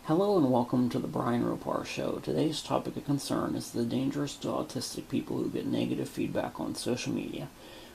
Hello and welcome to the Brian Ropar Show. Today's topic of concern is the dangers to autistic people who get negative feedback on social media.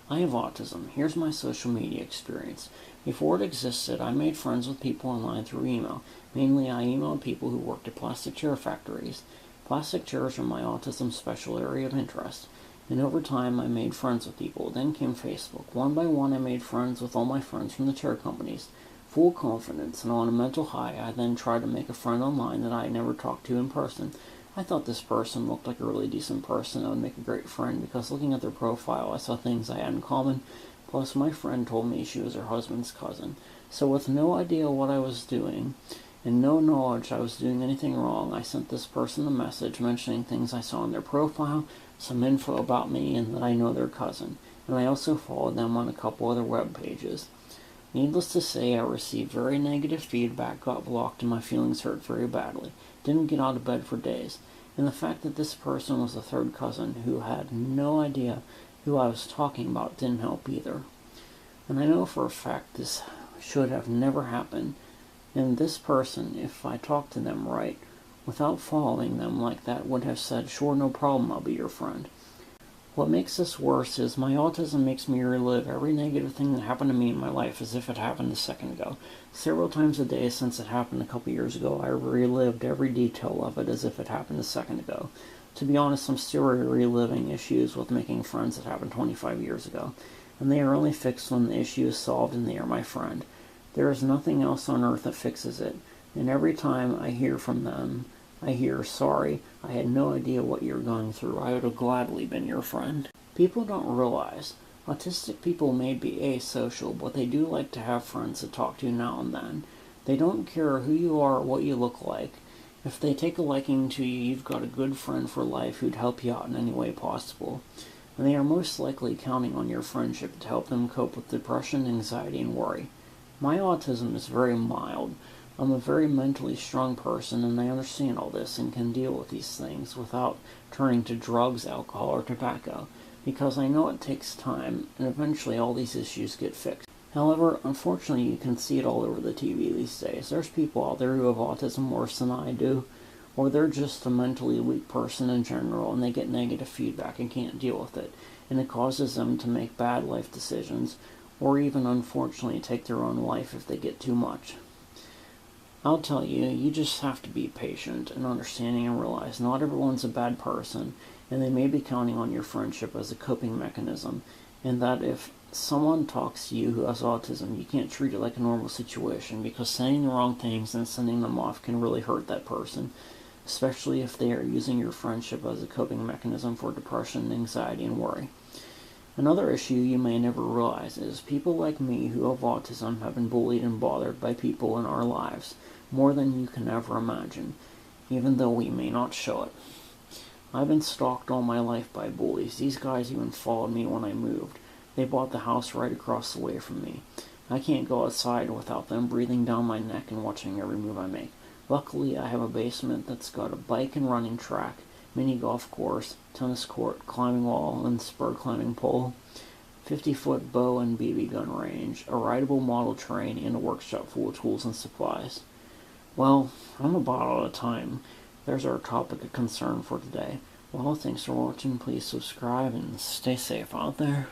I have autism. Here's my social media experience. Before it existed, I made friends with people online through email. Mainly, I emailed people who worked at plastic chair factories. Plastic chairs are my autism special area of interest. And over time, I made friends with people. Then came Facebook. One by one, I made friends with all my friends from the chair companies. Full confidence and on a mental high, I then tried to make a friend online that I had never talked to in person. I thought this person looked like a really decent person. I would make a great friend because looking at their profile, I saw things I had in common. Plus, my friend told me she was her husband's cousin. So with no idea what I was doing and no knowledge I was doing anything wrong, I sent this person a message mentioning things I saw in their profile, some info about me, and that I know their cousin. And I also followed them on a couple other web pages. Needless to say, I received very negative feedback, got blocked, and my feelings hurt very badly. Didn't get out of bed for days. And the fact that this person was a third cousin who had no idea who I was talking about didn't help either. And I know for a fact this should have never happened. And this person, if I talked to them right, without following them like that, would have said, "Sure, no problem, I'll be your friend." What makes this worse is my autism makes me relive every negative thing that happened to me in my life as if it happened a second ago. Several times a day since it happened a couple years ago, I relived every detail of it as if it happened a second ago. To be honest, I'm still reliving issues with making friends that happened 25 years ago, and they are only fixed when the issue is solved and they are my friend. There is nothing else on earth that fixes it, and every time I hear from them, I hear, "Sorry, I had no idea what you're going through. I would have gladly been your friend." People don't realize autistic people may be asocial, but they do like to have friends to talk to now and then. They don't care who you are or what you look like. If they take a liking to you, you've got a good friend for life who'd help you out in any way possible. And they are most likely counting on your friendship to help them cope with depression, anxiety, and worry. My autism is very mild. I'm a very mentally strong person, and I understand all this and can deal with these things without turning to drugs, alcohol, or tobacco, because I know it takes time, and eventually all these issues get fixed. However, unfortunately, you can see it all over the TV these days. There's people out there who have autism worse than I do, or they're just a mentally weak person in general, and they get negative feedback and can't deal with it, and it causes them to make bad life decisions, or even, unfortunately, take their own life if they get too much. I'll tell you, you just have to be patient and understanding and realize not everyone's a bad person, and they may be counting on your friendship as a coping mechanism, and that if someone talks to you who has autism, you can't treat it like a normal situation, because saying the wrong things and sending them off can really hurt that person, especially if they are using your friendship as a coping mechanism for depression, anxiety, and worry. Another issue you may never realize is people like me who have autism have been bullied and bothered by people in our lives more than you can ever imagine, even though we may not show it. I've been stalked all my life by bullies. These guys even followed me when I moved. They bought the house right across the way from me. I can't go outside without them breathing down my neck and watching every move I make. Luckily, I have a basement that's got a bike and running track, mini golf course, tennis court, climbing wall, and spur climbing pole, 50-foot bow and BB gun range, a rideable model train, and a workshop full of tools and supplies. Well, I'm about out of time. There's our topic of concern for today. Well, thanks for watching. Please subscribe and stay safe out there.